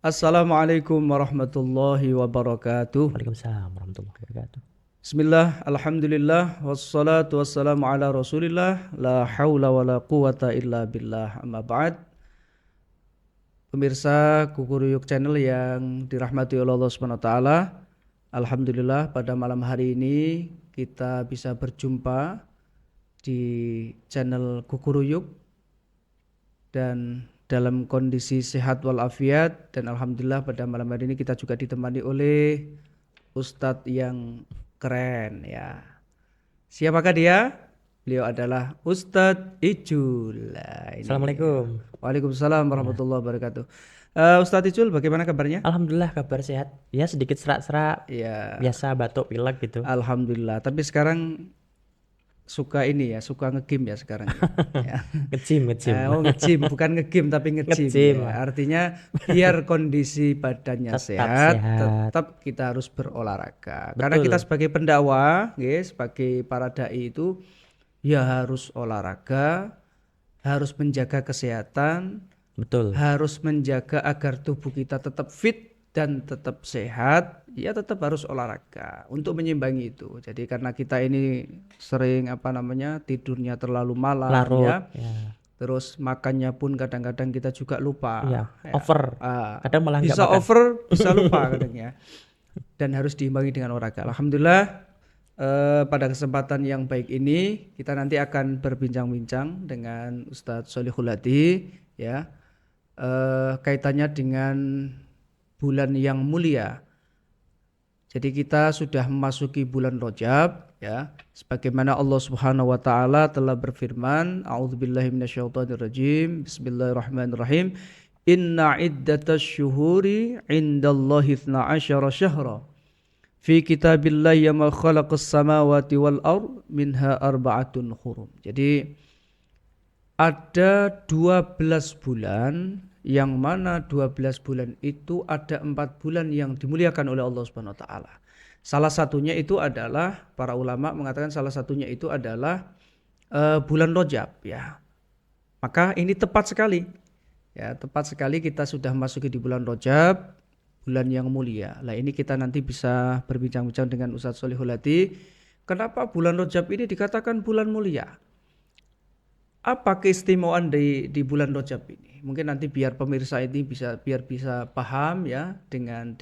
Assalamualaikum warahmatullahi wabarakatuh. Waalaikumsalam warahmatullahi wabarakatuh. Bismillah, alhamdulillah, wassalatu wassalamu ala rasulillah, la hawla wa la quwata illa billah, amma ba'd. Pemirsa Kukuruyuk Channel yang dirahmati oleh Allah Subhanahu wa taala. Alhamdulillah pada malam hari ini kita bisa berjumpa di channel Kukuruyuk dan dalam kondisi sehat walafiat, dan alhamdulillah pada malam hari ini kita juga ditemani oleh Ustadz yang keren ya. Siapakah dia? Beliau adalah Ustadz Ijul. Assalamualaikum. Waalaikumsalam warahmatullahi wabarakatuh. Ustadz Ijul, bagaimana kabarnya? Alhamdulillah kabar sehat. Ya sedikit serak-serak, Ya, biasa batuk pilek gitu. alhamdulillah. Tapi sekarang suka ini ya, suka ngegame ya sekarang ya. Ngecim. Ngegym, bukan ngegame tapi ngegym Ngecim. ya. Artinya biar kondisi badannya Tetap sehat, sehat. tetap kita harus berolahraga. Karena Betul. kita sebagai pendakwah, sebagai para dai itu ya harus olahraga, harus menjaga kesehatan, Betul. harus menjaga agar tubuh kita tetap fit dan tetap sehat, ya tetap harus olahraga untuk menyimbangi itu. Jadi karena kita ini sering tidurnya terlalu malam Larut. ya, Ya. terus makannya pun kadang-kadang kita juga lupa. Iya, Ya. over. Kadang malah nggak Bisa makan. over, bisa lupa kadang ya. Dan harus diimbangi dengan olahraga. Alhamdulillah pada kesempatan yang baik ini kita nanti akan berbincang-bincang dengan Ustadz Solihul Hadi ya, kaitannya dengan bulan yang mulia. Jadi kita sudah memasuki bulan Rajab ya. Sebagaimana Allah Subhanahu wa taala telah berfirman, A'udzubillahi minasyaitonirrajim. Bismillahirrahmanirrahim. Inna iddatasy syuhuri 'indallahi 12 syahra. Fi kitabillahi ma khalaqas samawati wal ard minha arba'atun hurum. Jadi ada 12 bulan, yang mana 12 bulan itu ada 4 bulan yang dimuliakan oleh Allah Subhanahu wa taala. Salah satunya itu adalah, para ulama mengatakan salah satunya itu adalah bulan Rajab ya. Maka ini tepat sekali. Ya, tepat sekali kita sudah masuki di bulan Rajab, bulan yang mulia. Lah ini kita nanti bisa berbincang-bincang dengan Ustadz Solihul Hadi. Kenapa bulan Rajab ini dikatakan bulan mulia? Apa keistimewaan di bulan Rajab ini? Mungkin nanti biar pemirsa ini bisa paham ya dengan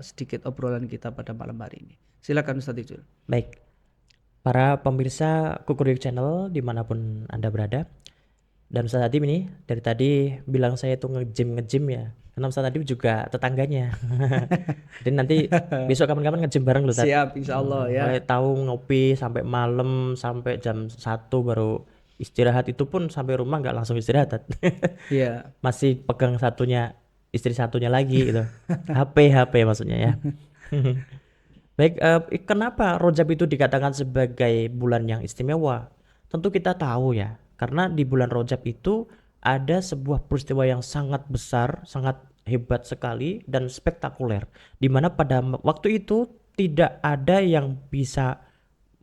sedikit obrolan kita pada malam hari ini. Silakan Ustadz Ijul. Baik. Para pemirsa Kukuruyuk Channel dimanapun Anda berada. Dan Ustaz Adib ini dari tadi bilang saya itu ngejim ya. Karena Ustaz Adib juga tetangganya. Jadi nanti besok kapan-kapan ngejim bareng loh Ustaz. Siap, insya Allah ya. Mulai tahu ngopi sampai malam, sampai jam 1 baru istirahat. Itu pun sampai rumah nggak langsung istirahat. Iya. Masih pegang satunya, istri satunya lagi gitu. HP maksudnya ya. Baik, kenapa Rajab itu dikatakan sebagai bulan yang istimewa? Tentu kita tahu ya, karena di bulan Rajab itu ada sebuah peristiwa yang sangat besar, sangat hebat sekali dan spektakuler, di mana pada waktu itu tidak ada yang bisa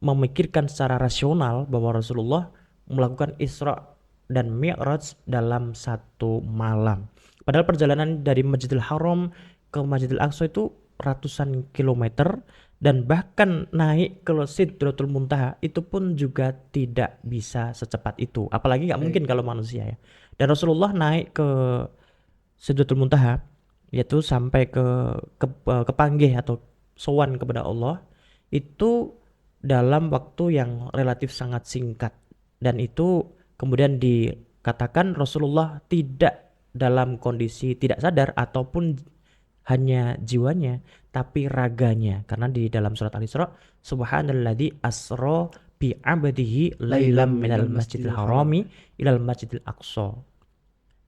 memikirkan secara rasional bahwa Rasulullah melakukan Isra dan Mi'raj dalam satu malam. Padahal perjalanan dari Masjidil Haram ke Masjidil Aqsa itu ratusan kilometer, dan bahkan naik ke Sidratul Muntaha itu pun juga tidak bisa secepat itu, apalagi nggak mungkin kalau manusia ya. Dan Rasulullah naik ke Sidratul Muntaha, yaitu sampai ke Panggih atau sowan kepada Allah, itu dalam waktu yang relatif sangat singkat. Dan itu kemudian dikatakan Rasulullah tidak dalam kondisi tidak sadar ataupun hanya jiwanya, tapi raganya. Karena di dalam surat Al-Isra, subhanalladzi asra bi 'abdihi lailam minal masjidil harami ilal masjidil aqsa.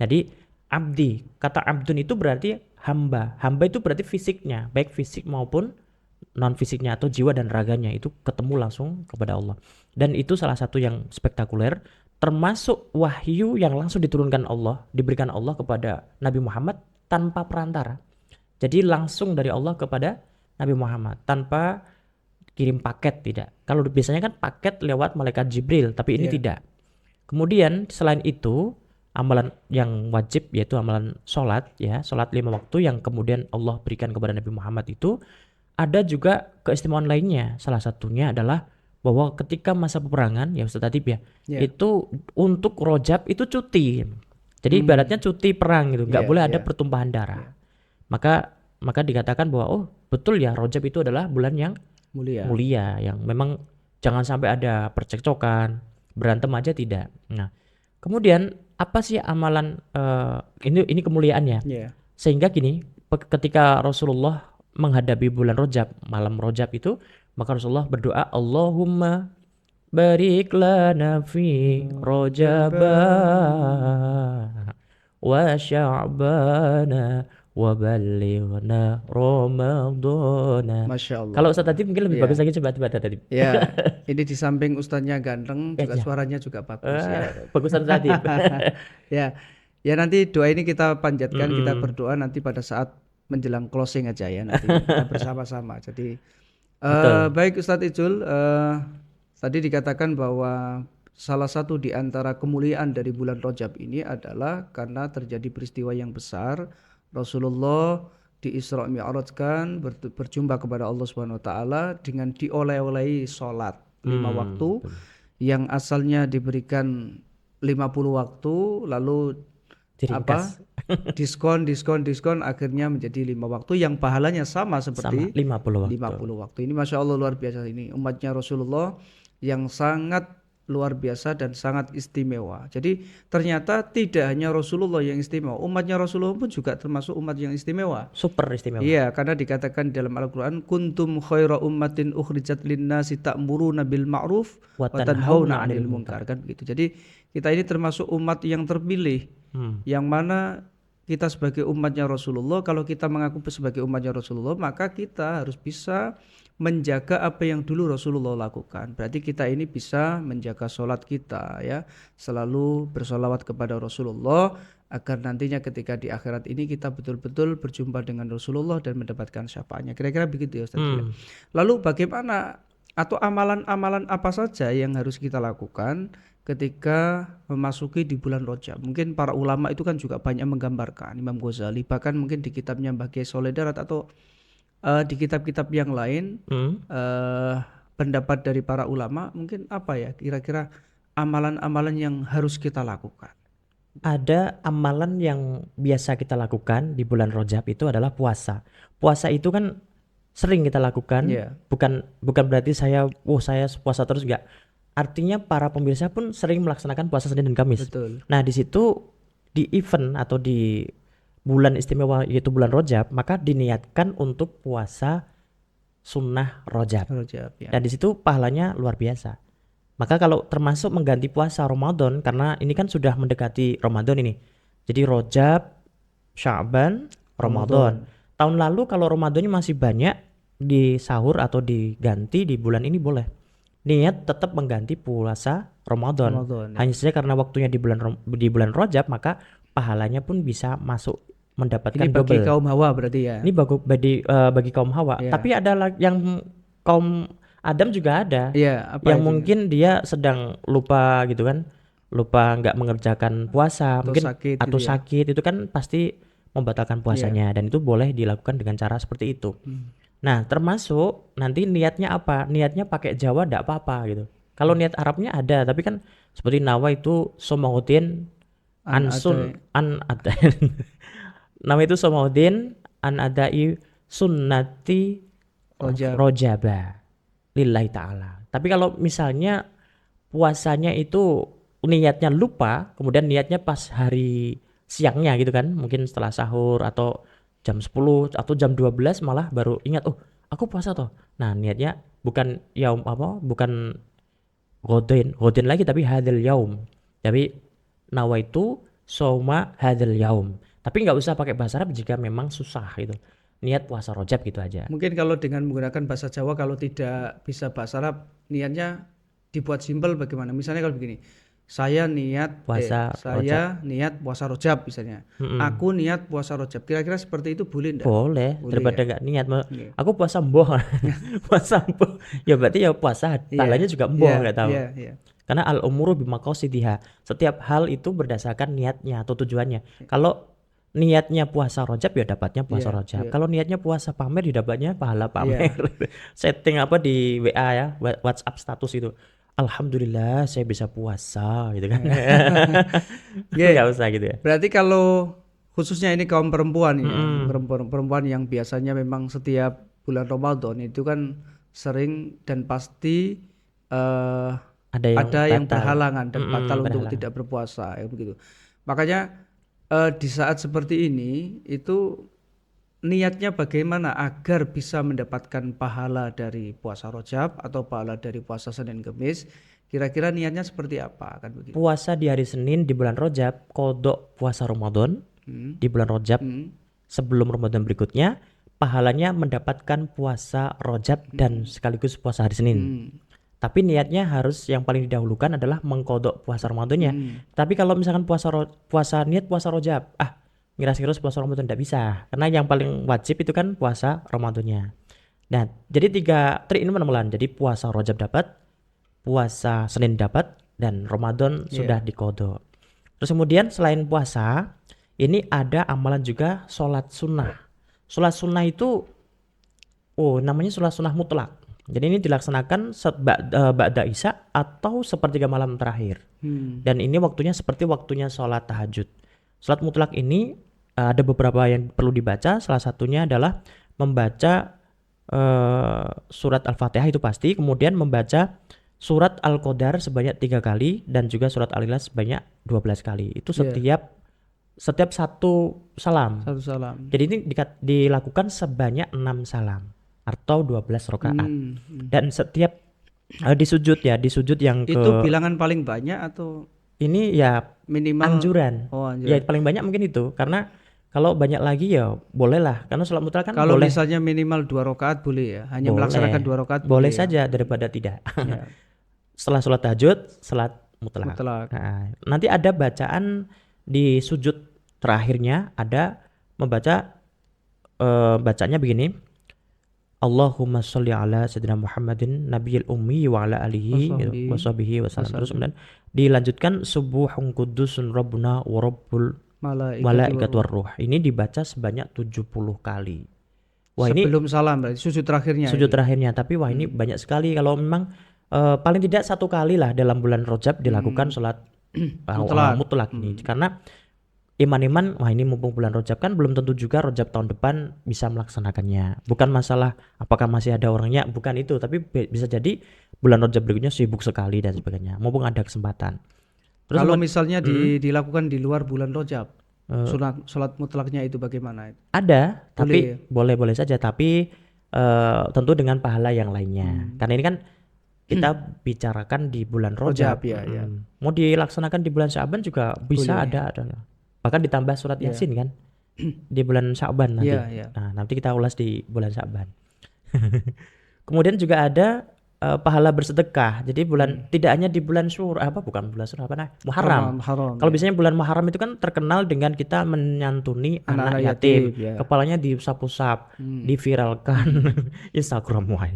Jadi abdi, kata abdun itu berarti hamba. Hamba itu berarti fisiknya, baik fisik maupun non fisiknya atau jiwa dan raganya itu ketemu langsung kepada Allah. Dan itu salah satu yang spektakuler, termasuk wahyu yang langsung diturunkan Allah, diberikan Allah kepada Nabi Muhammad tanpa perantara. Jadi langsung dari Allah kepada Nabi Muhammad tanpa kirim paket, tidak. Kalau biasanya kan paket lewat malaikat Jibril, tapi ini tidak. Kemudian selain itu amalan yang wajib yaitu amalan sholat ya, sholat 5 waktu yang kemudian Allah berikan kepada Nabi Muhammad itu ada juga keistimewaan lainnya. Salah satunya adalah bahwa ketika masa peperangan ya Ustaz Adib ya, Ya. itu untuk Rojab itu cuti. Jadi Hmm. ibaratnya cuti perang gitu, nggak Iya, boleh ada iya. pertumpahan darah. Iya. Maka dikatakan bahwa oh betul ya Rojab itu adalah bulan yang Mulia. mulia, yang memang jangan sampai ada percekcokan, berantem aja tidak. Nah, kemudian apa sih amalan ini kemuliaannya? Ya. Sehingga gini, ketika Rasulullah menghadapi bulan Rajab, malam Rajab itu, maka Rasulullah berdoa, Allahumma barik lana fi Rajaba wa sya'bana wa ballighna Ramadana. Masya Allah. Kalau Ustaz tadi mungkin lebih Iya. bagus lagi, coba tadi. Ya, ini di samping ustadznya ganteng, juga Iya. suaranya juga bagus ya. Bagusan tadi. Ya, ya nanti doa ini kita panjatkan, kita Mm-mm. berdoa nanti pada saat menjelang closing aja ya nanti kita bersama-sama. Jadi Betul. baik Ustadz Ijul, tadi dikatakan bahwa salah satu di antara kemuliaan dari bulan Rajab ini adalah karena terjadi peristiwa yang besar. Rasulullah di Isra Mi'rajkan berjumpa kepada Allah Subhanahu wa taala dengan dioleh-olehi salat 5 waktu Betul. yang asalnya diberikan 50 waktu lalu Diringkas diskon akhirnya menjadi 5 waktu yang pahalanya sama sama seperti 50 waktu. 50 waktu. Ini Masya Allah luar biasa, ini umatnya Rasulullah yang sangat luar biasa dan sangat istimewa. Jadi ternyata tidak hanya Rasulullah yang istimewa, umatnya Rasulullah pun juga termasuk umat yang istimewa. Super istimewa. Iya, karena dikatakan di dalam Al-Quran, kuntum khaira ummatin ukhrijat linnasi ta'muruna bil ma'ruf wa tanhauna 'anil munkar, kan begitu. Jadi kita ini termasuk umat yang terpilih, yang mana kita sebagai umatnya Rasulullah, kalau kita mengaku sebagai umatnya Rasulullah, maka kita harus bisa menjaga apa yang dulu Rasulullah lakukan. Berarti kita ini bisa menjaga sholat kita ya, selalu bersolawat kepada Rasulullah agar nantinya ketika di akhirat ini kita betul-betul berjumpa dengan Rasulullah dan mendapatkan syafaatnya. Kira-kira begitu ya Ustaz. Lalu bagaimana atau amalan-amalan apa saja yang harus kita lakukan ketika memasuki di bulan Rajab? Mungkin para ulama itu kan juga banyak menggambarkan, Imam Ghazali bahkan mungkin di kitabnya Mbah Kiai Soleh Darat atau di kitab-kitab yang lain pendapat dari para ulama, mungkin apa ya kira-kira amalan-amalan yang harus kita lakukan? Ada amalan yang biasa kita lakukan di bulan Rajab itu adalah puasa. Puasa itu kan sering kita lakukan, Iya. bukan berarti saya puasa terus, enggak. Artinya para pemirsa pun sering melaksanakan puasa Senin dan Kamis. Betul. Nah, di situ di event atau di bulan istimewa yaitu bulan Rajab, maka diniatkan untuk puasa sunnah Rajab. Rajab ya. Dan di situ pahalanya luar biasa. Maka kalau termasuk mengganti puasa Ramadan, karena ini kan sudah mendekati Ramadan ini. Jadi Rajab, Sya'ban, Ramadan. Tahun lalu kalau Ramadannya masih banyak di sahur atau diganti di bulan ini boleh. Niat tetap mengganti puasa Ramadan. Ramadan, ya. Hanya saja karena waktunya di bulan Rajab, maka pahalanya pun bisa masuk mendapatkan Ini bagi double. kaum Hawa berarti ya. Ini bagi kaum Hawa. Iya. Tapi ada yang kaum Adam juga ada. Iya, apa Yang itu? mungkin dia sedang lupa gitu kan, lupa nggak mengerjakan puasa, Atau mungkin sakit atau gitu ya. sakit, itu kan pasti membatalkan puasanya, dan itu boleh dilakukan dengan cara seperti itu. Nah, termasuk nanti niatnya apa? Niatnya pakai Jawa nggak apa-apa gitu. Kalau niat Arabnya ada, tapi kan seperti nawa itu somaudin ansun an ada. Nama itu somaudin an adai sunnati Rajab. Rojaba lillahi ta'ala. Tapi kalau misalnya puasanya itu niatnya lupa, kemudian niatnya pas hari siangnya gitu kan, mungkin setelah sahur atau jam 10 atau jam 12 malah baru ingat, oh aku puasa toh. Nah, niatnya bukan yaum apa, bukan godin lagi, tapi hadil yaum. Tapi nawaitu soma hadil yaum. Tapi nggak usah pakai bahasa Arab jika memang susah gitu. Niat puasa Rajab gitu aja. Mungkin kalau dengan menggunakan bahasa Jawa, kalau tidak bisa bahasa Arab, niatnya dibuat simpel bagaimana? Misalnya kalau begini, saya niat puasa Rajab misalnya. Aku niat puasa Rajab. Kira-kira seperti itu boleh enggak? Boleh, Boleh daripada ya? nggak niat. Iya. Aku puasa mboh. Puasa mboh. Ya berarti ya puasa, pahalanya juga mboh, nggak tahu. Iya. Karena al-umuru bimaqasidiha. Setiap hal itu berdasarkan niatnya atau tujuannya. Kalau niatnya puasa Rajab ya dapatnya puasa Iya, Rajab. iya. Kalau niatnya puasa pamer ya dapatnya pahala pamer. Iya. Setting apa di WA ya, WhatsApp status itu. Alhamdulillah saya bisa puasa gitu kan. Oke. Nggak usah gitu ya. Berarti kalau khususnya ini kaum perempuan ya, Mm-mm. perempuan yang biasanya memang setiap bulan Ramadan itu kan sering dan pasti eh, Ada yang ada yang batal. berhalangan dan batal untuk Berhalangan. tidak berpuasa ya begitu. Makanya di saat seperti ini itu niatnya bagaimana agar bisa mendapatkan pahala dari puasa Rajab atau pahala dari puasa Senin Kemis? Kira-kira niatnya seperti apa kan begitu? Puasa di hari Senin di bulan Rajab, kodok puasa Ramadan Hmm. di bulan Rajab Hmm. sebelum Ramadan berikutnya, pahalanya mendapatkan puasa Rajab dan sekaligus puasa hari Senin. Hmm. Tapi niatnya harus yang paling didahulukan adalah mengkodok puasa Ramadannya. Hmm. Tapi kalau misalkan niat puasa Rajab, ngiras-ngiras puasa Ramadan tidak bisa. Karena yang paling wajib itu kan puasa Ramadannya. Nah, jadi 3 trik ini menemukan. Jadi puasa Rajab dapat, puasa Senin dapat, dan Ramadan sudah dikodok. Terus kemudian selain puasa, ini ada amalan juga sholat sunnah. Sholat sunnah itu, namanya sholat sunnah mutlak. Jadi ini dilaksanakan ba'da isya atau sepertiga malam terakhir. Hmm. Dan ini waktunya seperti waktunya sholat tahajud. Sholat mutlak ini ada beberapa yang perlu dibaca. Salah satunya adalah membaca surat Al-Fatihah itu pasti. Kemudian membaca surat Al-Qadar sebanyak 3 kali. Dan juga surat Al-Ikhlas sebanyak 12 kali. Itu setiap satu salam. Satu salam. Jadi ini dilakukan sebanyak 6 salam atau 12 rakaat. Dan setiap di sujud yang Itu bilangan paling banyak atau ini ya minimal anjuran. Oh, Ya anjuran. paling banyak mungkin itu, karena kalau banyak lagi ya boleh lah, karena sholat mutlak kan Kalau boleh. misalnya minimal 2 rakaat boleh ya, hanya Boleh. melaksanakan 2 rakaat Boleh boleh ya. saja daripada tidak. Ya, Setelah sholat tahajud, sholat mutlak. mutlak. Nah, nanti ada bacaan di sujud terakhirnya, ada membaca bacanya begini. Allahumma sholli ala sayyidina Muhammadin nabiyil ummi wa ala alihi wa sahbihi wasallam. Terus kemudian dilanjutkan subuhun qudusun rabbuna wa rabbul malaikat war ruh. Ini dibaca sebanyak 70 kali. Wah, Sebelum salam berarti sujud terakhirnya. sujud terakhirnya. Tapi wah ini banyak sekali. Kalau memang paling tidak 1 kali lah dalam bulan Rajab dilakukan sholat mutlak ini. Karena iman-iman, wah ini mumpung bulan Rajab kan belum tentu juga Rajab tahun depan bisa melaksanakannya. Bukan masalah apakah masih ada orangnya, bukan itu. Tapi bisa jadi bulan Rajab berikutnya sibuk sekali dan sebagainya. Mumpung ada kesempatan. Terus Kalau misalnya dilakukan di luar bulan Rajab, sholat mutlaknya itu bagaimana? Ada, tapi Boleh. boleh saja. Tapi tentu dengan pahala yang lainnya. Karena ini kan kita bicarakan di bulan Rajab. Ya. Mau dilaksanakan di bulan Sya'ban juga bisa ada. Bahkan ditambah surat Yasin kan di bulan Sya'ban nanti. Nah, nanti kita ulas di bulan Sya'ban. Kemudian juga ada pahala bersedekah. Jadi tidak hanya di bulan Muharram. Kalau biasanya bulan Muharram itu kan terkenal dengan kita menyantuni anak yatim. Kepalanya diusap-usap, diviralkan Instagram wah.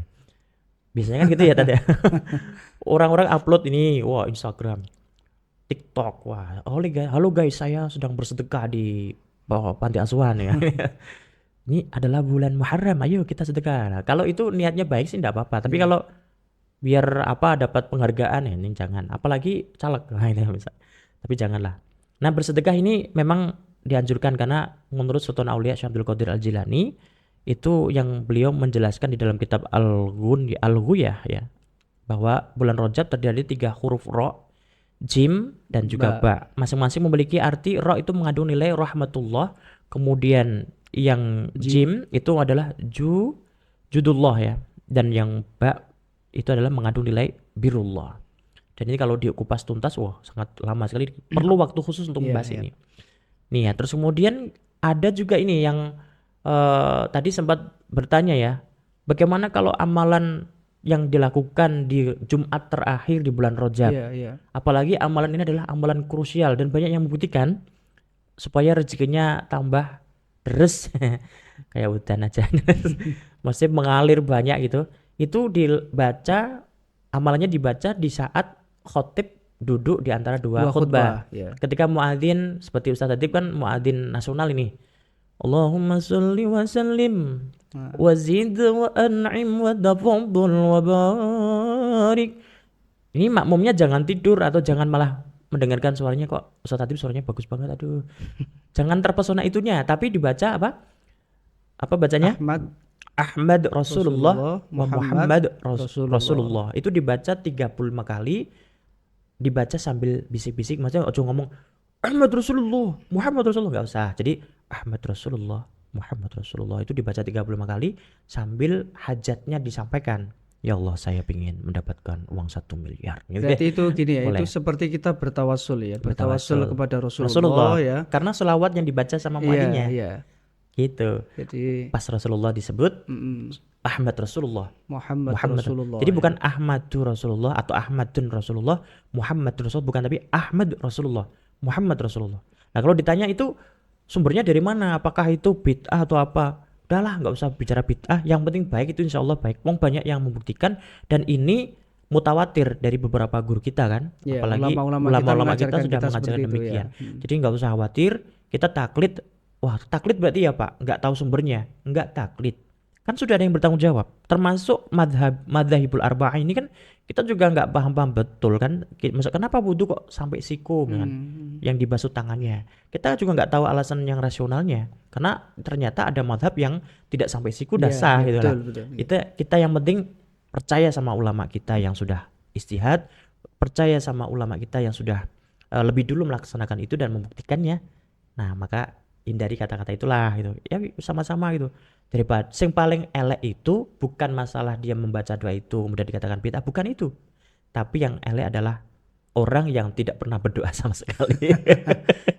Biasanya kan gitu ya tadi. Orang-orang upload ini, wah Instagram, TikTok, wah, halo guys, saya sedang bersedekah di panti asuhan ya. Ini adalah bulan Muharram, ayo kita sedekah. Nah, kalau itu niatnya baik sih enggak apa-apa. Tapi kalau biar dapat penghargaan ya ini jangan. Apalagi caleg, nah, ini bisa. Tapi janganlah. Nah, bersedekah ini memang dianjurkan karena menurut Sultan Aulia Syekh Abdul Qadir Al-Jilani itu yang beliau menjelaskan di dalam kitab Al-Ghuyah ya, bahwa bulan Rajab terdiri 3 huruf ro, jim dan juga ba. Masing-masing memiliki arti. Ro itu mengandung nilai rahmatullah, kemudian yang jim itu adalah judullah ya, dan yang ba itu adalah mengandung nilai birullah. Dan ini kalau dikupas tuntas wah sangat lama sekali, perlu waktu khusus untuk membahas ini. Nih ya, terus kemudian ada juga ini yang tadi sempat bertanya ya, bagaimana kalau amalan yang dilakukan di Jumat terakhir di bulan Rajab. Apalagi amalan ini adalah amalan krusial dan banyak yang membuktikan supaya rezekinya tambah deres kayak hutan aja. Maksudnya mengalir banyak gitu. Itu amalannya dibaca di saat khotib duduk di antara dua Dua khutbah. khutbah, ya. Ketika muadzin seperti Ustaz tadi kan muadzin nasional ini. Allahumma sholli wa sallim Nah, wa zid wa an'im wa tafaddal wa barik. Ini makmumnya jangan tidur atau jangan malah mendengarkan suaranya kok Ustaz tadi suaranya bagus banget. Aduh. Jangan terpesona itunya, tapi dibaca apa? Apa bacanya? Ahmad Ahmad Rasulullah Rasulullah, wa Muhammad Muhammad Rasulullah. Rasulullah. Itu dibaca 35 kali, dibaca sambil bisik-bisik, maksudnya ojo ngomong Ahmad Rasulullah, Muhammad Rasulullah, nggak usah. Jadi Ahmad Rasulullah, Muhammad Rasulullah itu dibaca 35 kali sambil hajatnya disampaikan. Ya Allah, saya ingin mendapatkan uang 1 miliar. Gitu deh. Berarti itu gini ya, Boleh. itu seperti kita bertawasul ya, bertawasul kepada Rasulullah, Rasulullah. ya. Karena selawat yang dibaca sama Iya, muadzinnya. iya. Gitu. Jadi Pas Rasulullah disebut mm, Ahmad Rasulullah. Muhammad Muhammad. Rasulullah. Jadi ya. bukan Ahmadur Rasulullah atau Ahmadun Rasulullah, Muhammad Rasul, bukan, tapi Ahmad Rasulullah, Muhammad Rasulullah. Nah kalau ditanya itu sumbernya dari mana? Apakah itu bid'ah atau apa? Udahlah, nggak usah bicara bid'ah. Yang penting baik, itu insya Allah baik. Wong banyak yang membuktikan dan ini mutawatir dari beberapa guru kita kan. Ya, Apalagi ulama-ulama kita sudah mengajarkan demikian. Ya. Jadi nggak usah khawatir. Kita taklid. Wah, taklid berarti ya Pak? Nggak tahu sumbernya? Nggak taklid. Kan sudah ada yang bertanggung jawab. Termasuk madzhabul arba'ah ini kan kita juga nggak paham-paham betul kan. Maksud kenapa wudhu kok sampai siku kan? Yang dibasuh tangannya. Kita juga nggak tahu alasan yang rasionalnya. Karena ternyata ada madhab yang tidak sampai siku Iya, udah sah iya, gitu betul, lah. betul. Kita yang penting percaya sama ulama kita yang sudah istihad, percaya sama ulama kita yang sudah lebih dulu melaksanakan itu dan membuktikannya. Nah, maka hindari kata-kata itulah gitu. Ya sama-sama gitu. Daripada yang paling elek itu bukan masalah dia membaca doa itu kemudian dikatakan bid'ah, bukan itu. Tapi yang elek adalah orang yang tidak pernah berdoa sama sekali.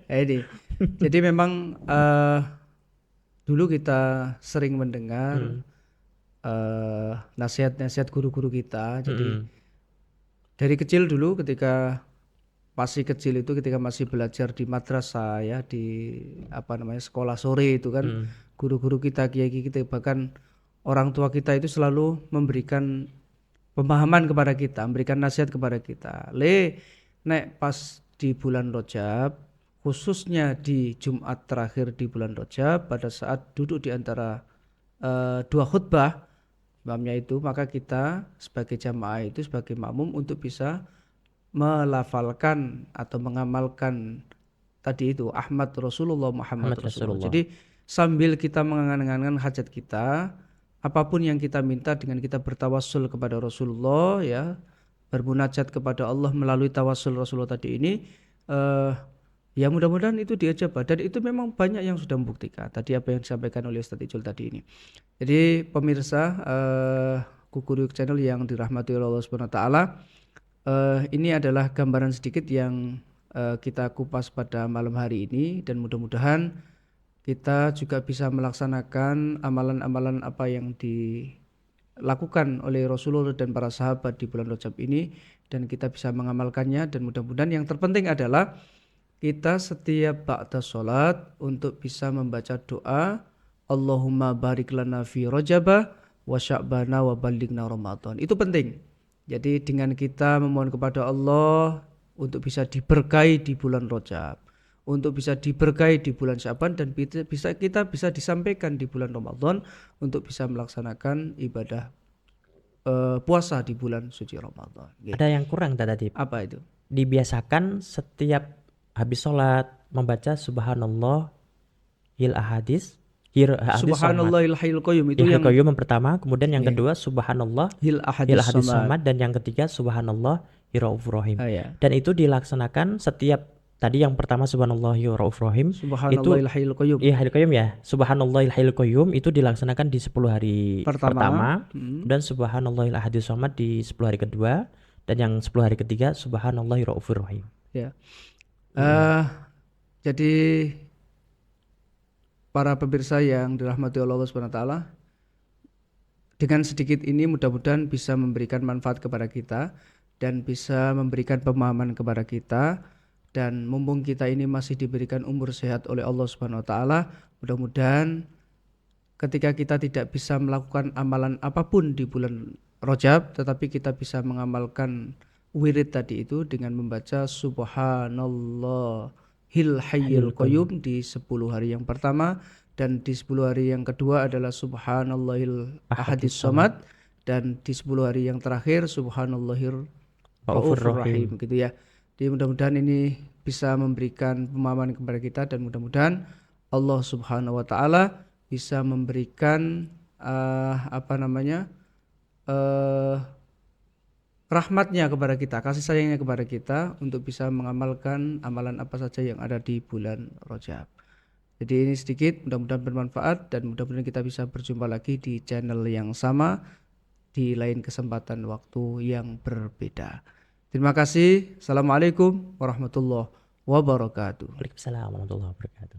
Ini. Jadi memang dulu kita sering mendengar nasihat-nasihat guru-guru kita. Jadi dari kecil dulu ketika masih kecil itu, ketika masih belajar di madrasah ya, di sekolah sore itu kan, guru-guru kita, kiai kita, bahkan orang tua kita itu selalu memberikan pemahaman kepada kita, memberikan nasihat kepada kita. Nek pas di bulan Rajab, khususnya di Jumat terakhir di bulan Rajab, pada saat duduk di antara dua khutbah imamnya itu, maka kita sebagai jamaah itu, sebagai makmum, untuk bisa melafalkan atau mengamalkan tadi itu Ahmad Rasulullah, Muhammad Rasulullah. Jadi sambil kita mengangan-angan hajat kita, apapun yang kita minta, dengan kita bertawassul kepada Rasulullah ya, bermunajat kepada Allah melalui tawassul Rasulullah tadi ini, ya mudah-mudahan itu diijabah. Dan itu memang banyak yang sudah membuktikan tadi apa yang disampaikan oleh Ustadz Ijul tadi ini. Jadi pemirsa Kukuruyuk Channel yang dirahmati oleh Allah Subhanahu wa taala, ini adalah gambaran sedikit yang kita kupas pada malam hari ini, dan mudah-mudahan kita juga bisa melaksanakan amalan-amalan apa yang dilakukan oleh Rasulullah dan para sahabat di bulan Rajab ini, dan kita bisa mengamalkannya. Dan mudah-mudahan yang terpenting adalah kita setiap ba'da sholat untuk bisa membaca doa Allahumma barik lana fi Rajabah wa sya'bana wa ballighna Ramadan. Itu penting. Jadi dengan kita memohon kepada Allah untuk bisa diberkahi di bulan Rajab, untuk bisa diberkahi di bulan Sya'ban, dan kita bisa disampaikan di bulan Ramadan untuk bisa melaksanakan ibadah puasa di bulan suci Ramadan. Ada yang kurang tadi. Apa itu? Dibiasakan setiap habis sholat membaca Subhanallah hil ahadis. Subhanallahil hayyul qayyum itu yang yang pertama, kemudian yang kedua Subhanallah hil ahadis samad, dan yang ketiga Subhanallah Raufur Rahim. Ya. Dan itu dilaksanakan setiap, tadi yang pertama Subhanallah Raufur Rahim, Subhanallahil hayyul qayyum. Iya, hayyul qayyum ya. Subhanallahil hayyul qayyum itu dilaksanakan di 10 hari pertama, dan Subhanallahil ahadis samad di 10 hari kedua, dan yang 10 hari ketiga Subhanallah Raufur Rahim. Ya. Jadi para pemirsa yang dirahmati Allah Subhanahu wa taala, dengan sedikit ini mudah-mudahan bisa memberikan manfaat kepada kita dan bisa memberikan pemahaman kepada kita. Dan mumpung kita ini masih diberikan umur sehat oleh Allah Subhanahu wa taala, mudah-mudahan ketika kita tidak bisa melakukan amalan apapun di bulan Rajab, tetapi kita bisa mengamalkan wirid tadi itu dengan membaca Subhanallahil Hayyul Hayyul Qayyum di 10 hari yang pertama, dan di 10 hari yang kedua adalah Subhanallahil Ahadis Ahadis Samad. Samad, dan di 10 hari yang terakhir Subhanallahir Raufur Raufur Rahim. Rahim gitu ya. Jadi mudah-mudahan ini bisa memberikan pemahaman kepada kita, dan mudah-mudahan Allah Subhanahu wa taala bisa memberikan eh, rahmatnya kepada kita, kasih sayangnya kepada kita untuk bisa mengamalkan amalan apa saja yang ada di bulan Rajab. Jadi ini sedikit, mudah-mudahan bermanfaat, dan mudah-mudahan kita bisa berjumpa lagi di channel yang sama di lain kesempatan waktu yang berbeda. Terima kasih. Assalamualaikum warahmatullahi wabarakatuh. Waalaikumsalam warahmatullahi wabarakatuh.